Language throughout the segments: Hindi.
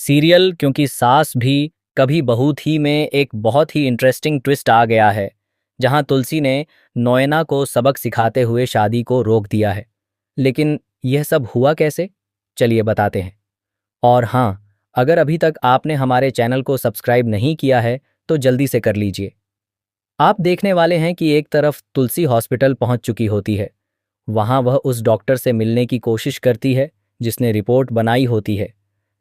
सीरियल क्योंकि सास भी कभी बहू थी में एक बहुत ही इंटरेस्टिंग ट्विस्ट आ गया है, जहां तुलसी ने नोएना को सबक सिखाते हुए शादी को रोक दिया है। लेकिन यह सब हुआ कैसे? चलिए बताते हैं। और हाँ, अगर अभी तक आपने हमारे चैनल को सब्सक्राइब नहीं किया है तो जल्दी से कर लीजिए। आप देखने वाले हैं कि एक तरफ तुलसी हॉस्पिटल पहुंच चुकी होती है। वहां वह उस डॉक्टर से मिलने की कोशिश करती है जिसने रिपोर्ट बनाई होती है,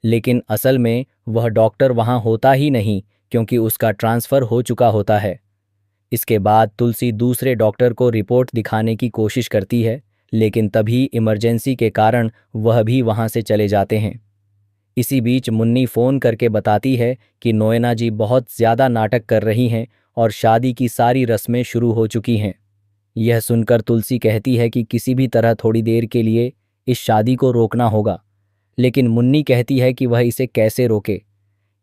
लेकिन असल में वह डॉक्टर वहां होता ही नहीं, क्योंकि उसका ट्रांसफ़र हो चुका होता है। इसके बाद तुलसी दूसरे डॉक्टर को रिपोर्ट दिखाने की कोशिश करती है, लेकिन तभी इमरजेंसी के कारण वह भी वहां से चले जाते हैं। इसी बीच मुन्नी फ़ोन करके बताती है कि नोएना जी बहुत ज़्यादा नाटक कर रही हैं और शादी की सारी रस्में शुरू हो चुकी हैं। यह सुनकर तुलसी कहती है कि किसी भी तरह थोड़ी देर के लिए इस शादी को रोकना होगा, लेकिन मुन्नी कहती है कि वह इसे कैसे रोके।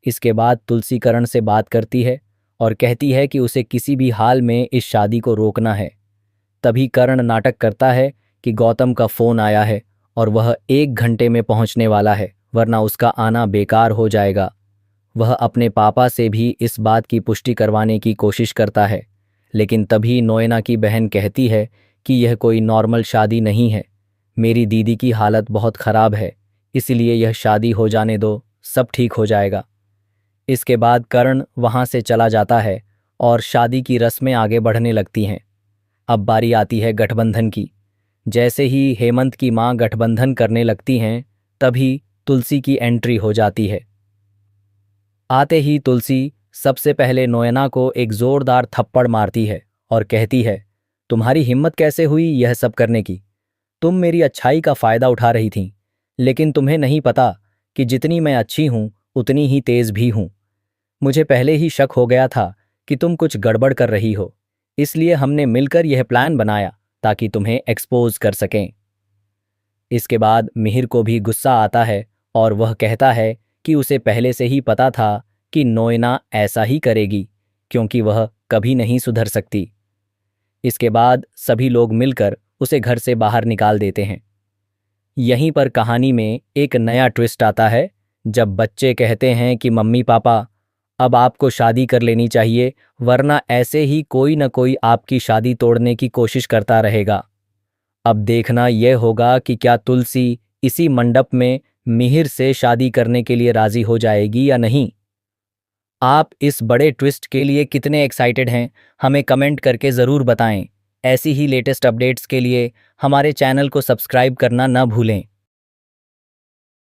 इसके बाद तुलसी करण से बात करती है और कहती है कि उसे किसी भी हाल में इस शादी को रोकना है। तभी करण नाटक करता है कि गौतम का फ़ोन आया है और वह 1 घंटे में पहुंचने वाला है, वरना उसका आना बेकार हो जाएगा। वह अपने पापा से भी इस बात की पुष्टि करवाने की कोशिश करता है, लेकिन तभी नोएना की बहन कहती है कि यह कोई नॉर्मल शादी नहीं है। मेरी दीदी की हालत बहुत ख़राब है, इसलिए यह शादी हो जाने दो, सब ठीक हो जाएगा। इसके बाद कर्ण वहाँ से चला जाता है और शादी की रस्में आगे बढ़ने लगती हैं। अब बारी आती है गठबंधन की। जैसे ही हेमंत की माँ गठबंधन करने लगती हैं, तभी तुलसी की एंट्री हो जाती है। आते ही तुलसी सबसे पहले नोएना को एक जोरदार थप्पड़ मारती है और कहती है, तुम्हारी हिम्मत कैसे हुई यह सब करने की? तुम मेरी अच्छाई का फायदा उठा रही थीं, लेकिन तुम्हें नहीं पता कि जितनी मैं अच्छी हूं उतनी ही तेज भी हूं। मुझे पहले ही शक हो गया था कि तुम कुछ गड़बड़ कर रही हो, इसलिए हमने मिलकर यह प्लान बनाया ताकि तुम्हें एक्सपोज कर सकें। इसके बाद मिहिर को भी गुस्सा आता है और वह कहता है कि उसे पहले से ही पता था कि नोएना ऐसा ही करेगी, क्योंकि वह कभी नहीं सुधर सकती। इसके बाद सभी लोग मिलकर उसे घर से बाहर निकाल देते हैं। यहीं पर कहानी में एक नया ट्विस्ट आता है, जब बच्चे कहते हैं कि मम्मी पापा, अब आपको शादी कर लेनी चाहिए, वरना ऐसे ही कोई न कोई आपकी शादी तोड़ने की कोशिश करता रहेगा। अब देखना यह होगा कि क्या तुलसी इसी मंडप में मिहिर से शादी करने के लिए राजी हो जाएगी या नहीं। आप इस बड़े ट्विस्ट के लिए कितने एक्साइटेड हैं, हमें कमेंट करके ज़रूर बताएं। ऐसी ही लेटेस्ट अपडेट्स के लिए हमारे चैनल को सब्सक्राइब करना न भूलें।